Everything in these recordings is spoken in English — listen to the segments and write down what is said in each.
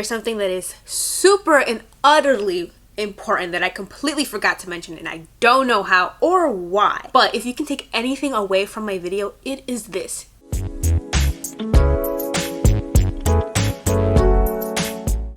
there's something that is super and utterly important that I completely forgot to mention, and I don't know how or why. But if you can take anything away from my video, it is this.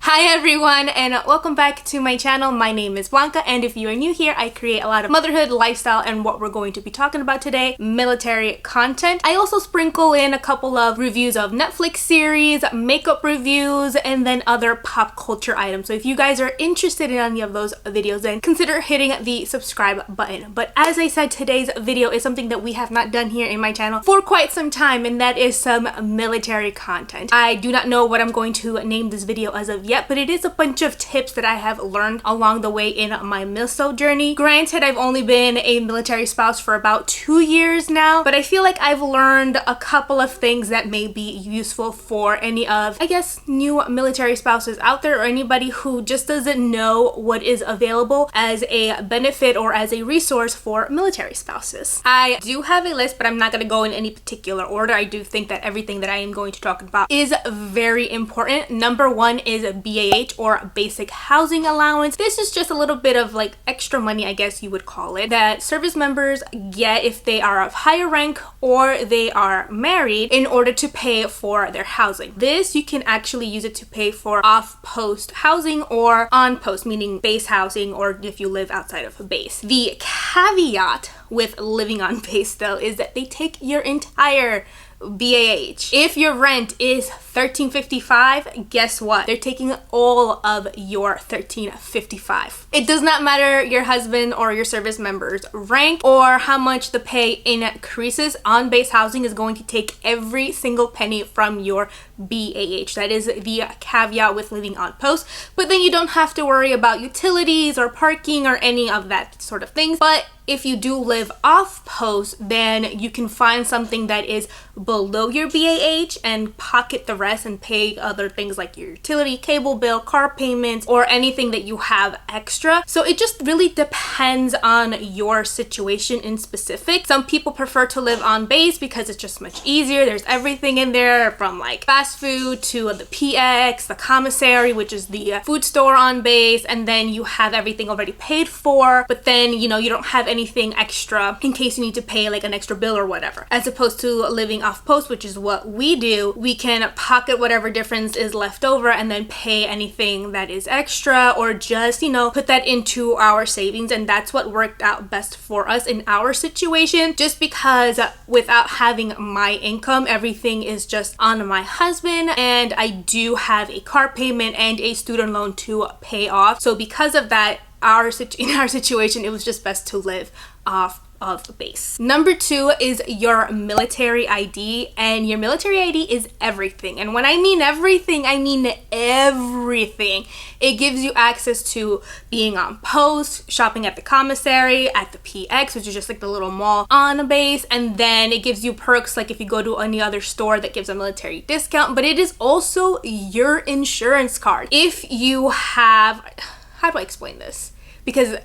Hi everyone, and welcome back to my channel. My name is Blanca, and if you are new here, I create a lot of motherhood, lifestyle, and what we're going to be talking about today, military content. I also sprinkle in a couple of reviews of Netflix series, makeup reviews, and then other pop culture items. So if you guys are interested in any of those videos, then consider hitting the subscribe button. But as I said, today's video is something that we have not done here in my channel for quite some time, and that is some military content. I do not know what I'm going to name this video as of yet, but it is a bunch of tips that I have learned along the way in my milso journey. Granted, I've only been a military spouse for about 2 years now, but I feel like I've learned a couple of things that may be useful for any of, I guess, new military spouses out there, or anybody who just doesn't know what is available as a benefit or as a resource for military spouses. I do have a list, but I'm not going to go in any particular order. I do think that everything that I am going to talk about is very important. Number one is BAH, or basic housing allowance. This is just a little bit of like extra money, I guess you would call it, that service members get if they are of higher rank or they are married in order to pay for their housing. This, you can actually use it to pay for off-post housing or on-post, meaning base housing, or if you live outside of a base. The caveat with living on base though is that they take your entire BAH. If your rent is $13.55, guess what? They're taking all of your $13.55. It does not matter your husband or your service member's rank or how much the pay increases. On base housing is going to take every single penny from your BAH. That is the caveat with living on post. But then you don't have to worry about utilities or parking or any of that sort of things. But if you do live off post, then you can find something that is below your BAH and pocket the rest and pay other things like your utility, cable bill, car payments, or anything that you have extra. So it just really depends on your situation in specific. Some people prefer to live on base because it's just much easier. There's everything in there from like fast food to the PX, the commissary, which is the food store on base, and then you have everything already paid for, but then you don't have anything extra in case you need to pay like an extra bill or whatever. As opposed to living off post, which is what we do, we can pocket whatever difference is left over and then pay anything that is extra, or just put that into our savings. And that's what worked out best for us in our situation, just because without having my income, everything is just on my husband, and I do have a car payment and a student loan to pay off. So because of that, in our situation, it was just best to live off of base. Number two is your military ID, and your military ID is everything. And when I mean everything, I mean everything. It gives you access to being on post, shopping at the commissary, at the PX, which is just like the little mall on a base, and then it gives you perks like if you go to any other store that gives a military discount. But it is also your insurance card. If you have, how do I explain this? Because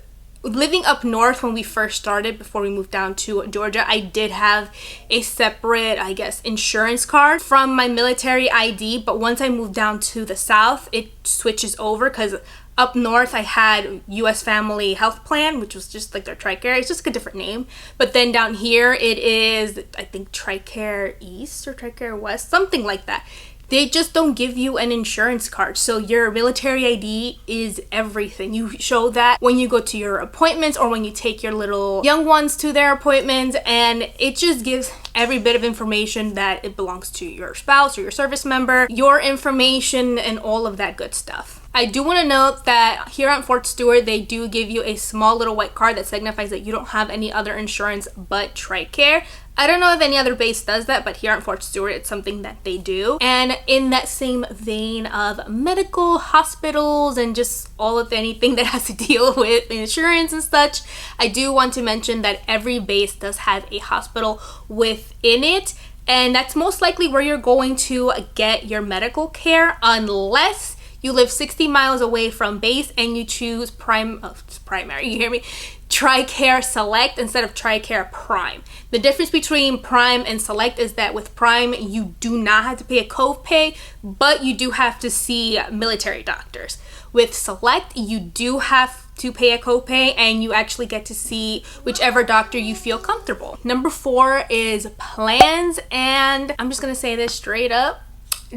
living up north, when we first started, before we moved down to Georgia, I did have a separate, I guess, insurance card from my military ID. But once I moved down to the south, it switches over, because up north I had US Family Health Plan, which was just like their tricare. It's just like a different name. But then down here it is, I think, Tricare East or Tricare West, something like that. They just don't give you an insurance card. So your military ID is everything. You show that when you go to your appointments or when you take your little young ones to their appointments, and it just gives every bit of information that it belongs to your spouse or your service member, your information, and all of that good stuff. I do want to note that here at Fort Stewart, they do give you a small little white card that signifies that you don't have any other insurance but TRICARE. I don't know if any other base does that, but here at Fort Stewart, it's something that they do. And in that same vein of medical, hospitals, and just all of anything that has to deal with insurance and such, I do want to mention that every base does have a hospital within it. And that's most likely where you're going to get your medical care, unless you live 60 miles away from base and you choose primary, you hear me? TRICARE Select instead of TRICARE Prime. The difference between Prime and Select is that with Prime, you do not have to pay a copay, but you do have to see military doctors. With Select, you do have to pay a copay and you actually get to see whichever doctor you feel comfortable. Number 4 is plans, and I'm just gonna say this straight up,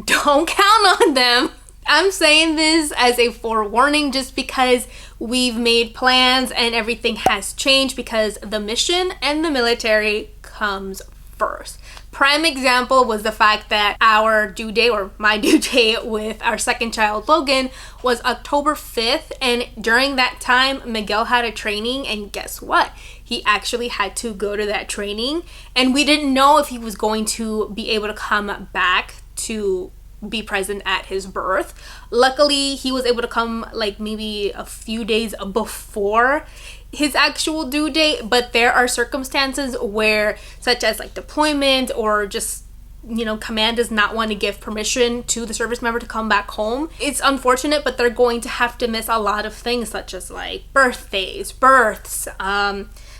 don't count on them. I'm saying this as a forewarning just because we've made plans and everything has changed because the mission and the military comes first. Prime example was the fact that our due date, or my due date with our second child Logan, was October 5th, and during that time Miguel had a training, and guess what? He actually had to go to that training, and we didn't know if he was going to be able to come back to be present at his birth. Luckily, he was able to come like maybe a few days before his actual due date, but there are circumstances where, such as like deployment or just, you know, command does not want to give permission to the service member to come back home. It's unfortunate, but they're going to have to miss a lot of things, such as like birthdays, births,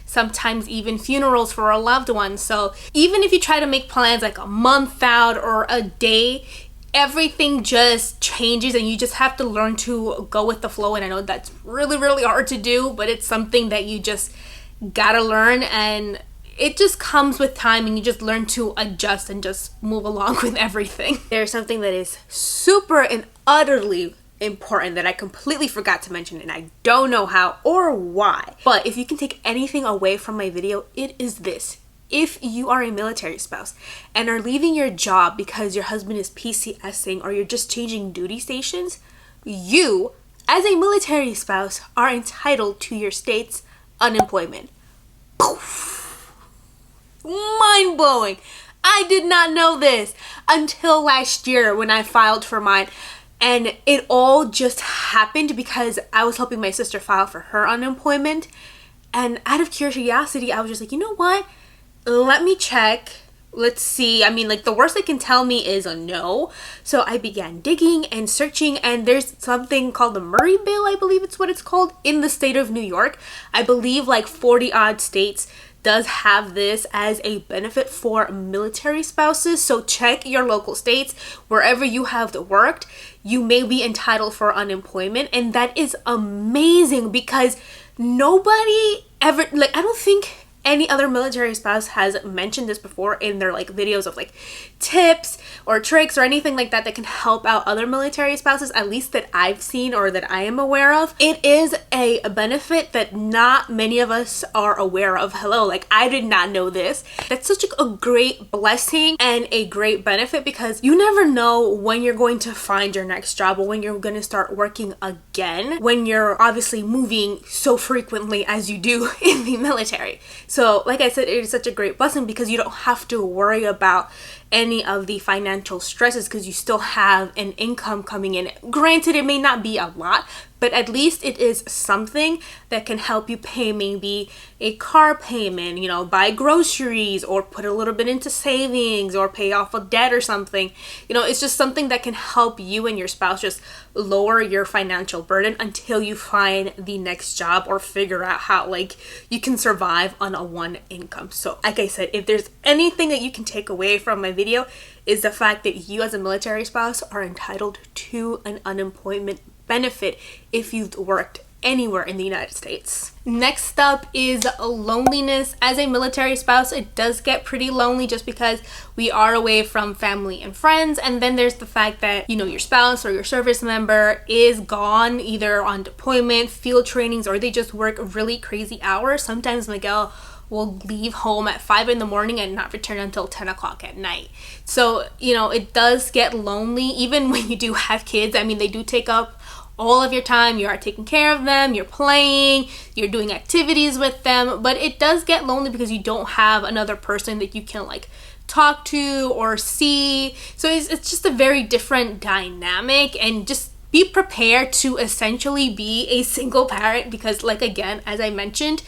sometimes even funerals for a loved one. So even if you try to make plans like a month out or a day, everything just changes and you just have to learn to go with the flow. And I know that's really, really hard to do, but it's something that you just gotta learn, and it just comes with time, and you just learn to adjust and just move along with everything. There's something that is super and utterly important that I completely forgot to mention, and I don't know how or why, but if you can take anything away from my video, it is this. If you are a military spouse and are leaving your job because your husband is PCSing or you're just changing duty stations, you, as a military spouse, are entitled to your state's unemployment. Poof. Mind-blowing. I did not know this until last year when I filed for mine. And it all just happened because I was helping my sister file for her unemployment. And out of curiosity, I was just like, you know what? Let me check. Let's see. I mean, like, the worst they can tell me is a no. So I began digging and searching, and there's something called the Murray Bill, I believe it's what it's called, in the state of New York. I believe like 40 odd states does have this as a benefit for military spouses. So check your local states. Wherever you have worked, you may be entitled for unemployment, and that is amazing because nobody ever, like, I don't think any other military spouse has mentioned this before in their like videos of like tips or tricks or anything like that that can help out other military spouses, at least that I've seen or that I am aware of. It is a benefit that not many of us are aware of. Hello, like, I did not know this. That's such a great blessing and a great benefit because you never know when you're going to find your next job or when you're going to start working again, when you're obviously moving so frequently as you do in the military. So like I said, it is such a great blessing because you don't have to worry about any of the financial stresses because you still have an income coming in. Granted, it may not be a lot, but at least it is something that can help you pay maybe a car payment, you know, buy groceries or put a little bit into savings or pay off a debt or something. You know, it's just something that can help you and your spouse just lower your financial burden until you find the next job or figure out how like you can survive on a one income. So like I said, if there's anything that you can take away from my video, is the fact that you as a military spouse are entitled to an unemployment benefit if you've worked anywhere in the United States. Next up is loneliness. As a military spouse, it does get pretty lonely just because we are away from family and friends, and then there's the fact that, you know, your spouse or your service member is gone either on deployment, field trainings, or they just work really crazy hours. Sometimes Miguel will leave home at 5 in the morning and not return until 10 o'clock at night. So, you know, it does get lonely even when you do have kids. I mean, they do take up all of your time. You are taking care of them, you're playing, you're doing activities with them, but it does get lonely because you don't have another person that you can like talk to or see. So it's just a very different dynamic, and just be prepared to essentially be a single parent, because like, again, as I mentioned,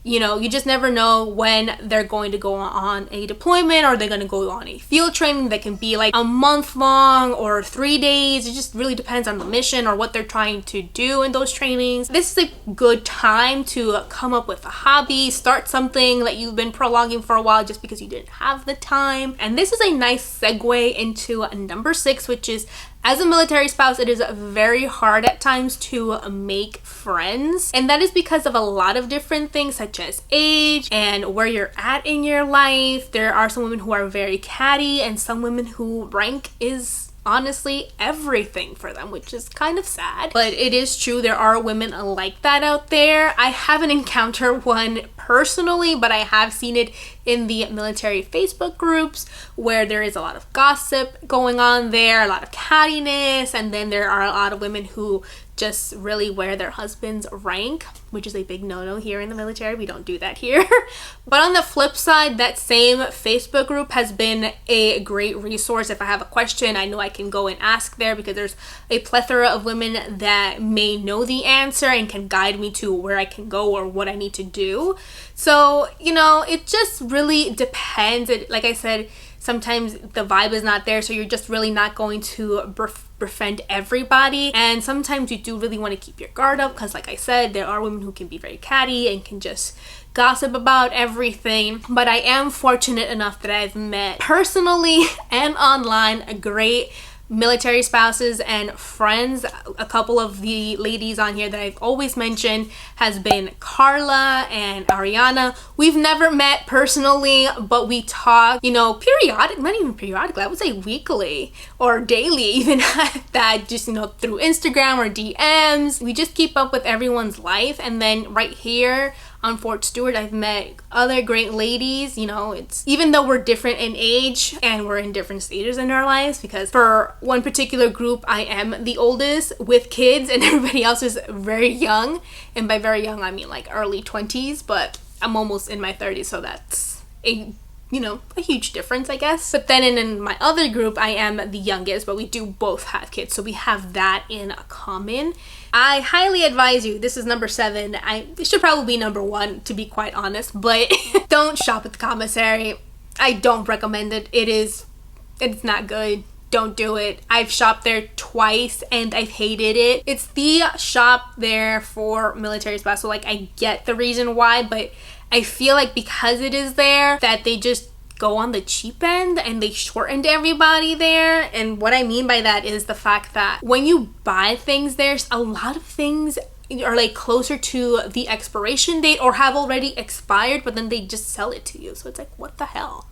you know, you just never know when they're going to go on a deployment, or they're going to go on a field training that can be like a month long or 3 days. It just really depends on the mission or what they're trying to do in those trainings. This is a good time to come up with a hobby, start something that you've been prolonging for a while just because you didn't have the time. And this is a nice segue into number 6, which is, as a military spouse, it is very hard at times to make friends. And that is because of a lot of different things, such as age and where you're at in your life. There are some women who are very catty, and some women who rank is honestly everything for them, which is kind of sad. But it is true, there are women like that out there. I haven't encountered one personally, but I have seen it in the military Facebook groups, where there is a lot of gossip going on there, a lot of cattiness, and then there are a lot of women who just really wear their husband's rank, which is a big no-no here in the military. We don't do that here. But on the flip side, that same Facebook group has been a great resource. If I have a question, I know I can go and ask there, because there's a plethora of women that may know the answer and can guide me to where I can go or what I need to do. So, you know, it just really depends. Like I said, sometimes the vibe is not there, so you're just really not going to befriend everybody. And sometimes you do really want to keep your guard up, because like I said, there are women who can be very catty and can just gossip about everything. But I am fortunate enough that I've met personally and online a great military spouses and friends. A couple of the ladies on here that I've always mentioned has been Carla and Ariana. We've never met personally, but we talk, you know, not even periodically, I would say weekly or daily even at that, just, you know, through Instagram or DMs. We just keep up with everyone's life. And then right here on Fort Stewart, I've met other great ladies. You know, it's, even though we're different in age and we're in different stages in our lives, because for one particular group, I am the oldest with kids and everybody else is very young. And by very young, I mean like early 20s, but I'm almost in my 30s, so that's a, you know, a huge difference, I guess. But then in my other group, I am the youngest, but we do both have kids, so we have that in common. I highly advise you, this is number 7. It should probably be number 1, to be quite honest, but don't shop at the commissary. I don't recommend it. It's not good. Don't do it. I've shopped there twice and I've hated it. It's the shop there for military spouse, so like I get the reason why, but I feel like because it is there, that they just go on the cheap end and they shortened everybody there. And what I mean by that is the fact that when you buy things, there's a lot of things are like closer to the expiration date or have already expired, but then they just sell it to you. So it's like, what the hell?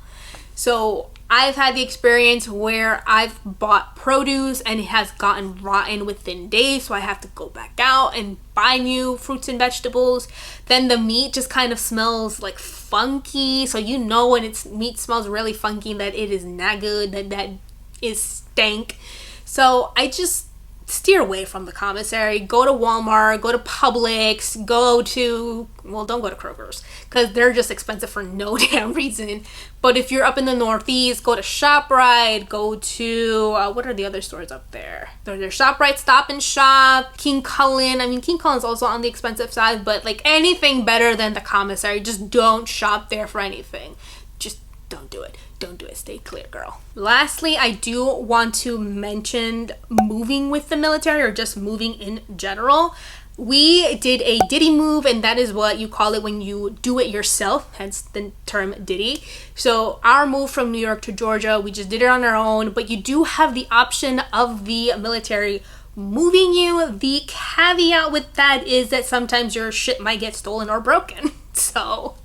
So I've had the experience where I've bought produce and it has gotten rotten within days, so I have to go back out and buy new fruits and vegetables. Then the meat just kind of smells like funky, so you know when meat smells really funky that it is not good, that is stank. So I just steer away from the commissary. Go to Walmart, go to Publix, don't go to Kroger's, because they're just expensive for no damn reason. But if you're up in the Northeast, go to ShopRite, go to, what are the other stores up there? There's ShopRite, Stop and Shop, King Cullen. I mean, King Cullen's also on the expensive side, but like anything better than the commissary, just don't shop there for anything. Just don't do it. Don't do it. Stay clear, girl. Lastly, I do want to mention moving with the military, or just moving in general. We did a Diddy move, and that is what you call it when you do it yourself, hence the term Diddy. So our move from New York to Georgia, we just did it on our own, but you do have the option of the military moving you. The caveat with that is that sometimes your shit might get stolen or broken. So,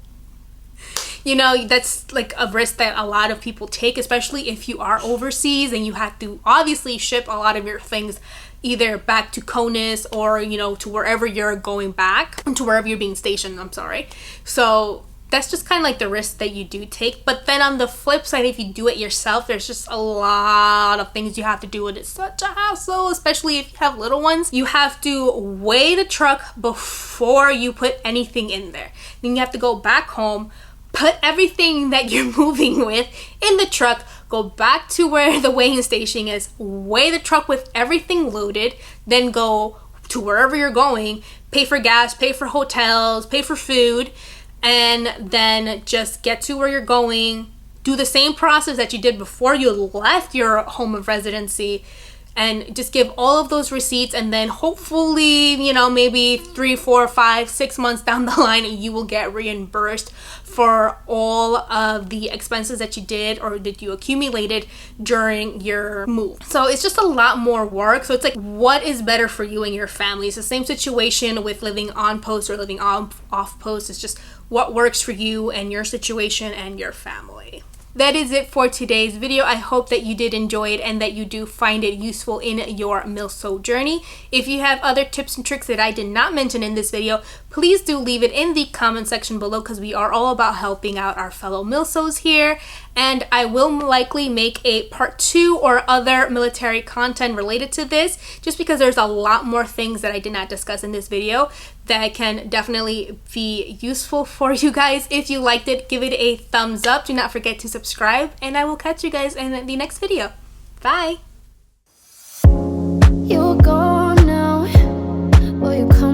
you know, that's like a risk that a lot of people take, especially if you are overseas and you have to obviously ship a lot of your things either back to CONUS or, you know, to wherever you're going back, to wherever you're being stationed, I'm sorry. So that's just kind of like the risk that you do take. But then on the flip side, if you do it yourself, there's just a lot of things you have to do, and it's such a hassle, especially if you have little ones. You have to weigh the truck before you put anything in there. Then you have to go back home, put everything that you're moving with in the truck, go back to where the weighing station is, weigh the truck with everything loaded, then go to wherever you're going, pay for gas, pay for hotels, pay for food, and then just get to where you're going, do the same process that you did before you left your home of residency, and just give all of those receipts, and then hopefully, you know, maybe 3, 4, 5, 6 months down the line, you will get reimbursed for all of the expenses that you did or that you accumulated during your move. So it's just a lot more work. So it's like, what is better for you and your family? It's the same situation with living on post or living off post. It's just what works for you and your situation and your family. That is it for today's video. I hope that you did enjoy it and that you do find it useful in your milso journey. If you have other tips and tricks that I did not mention in this video, please do leave it in the comment section below, because we are all about helping out our fellow milsos here. And I will likely make a part 2 or other military content related to this, just because there's a lot more things that I did not discuss in this video that can definitely be useful for you guys. If you liked it, give it a thumbs up. Do not forget to subscribe, and I will catch you guys in the next video. Bye! You're gone now. Will you come?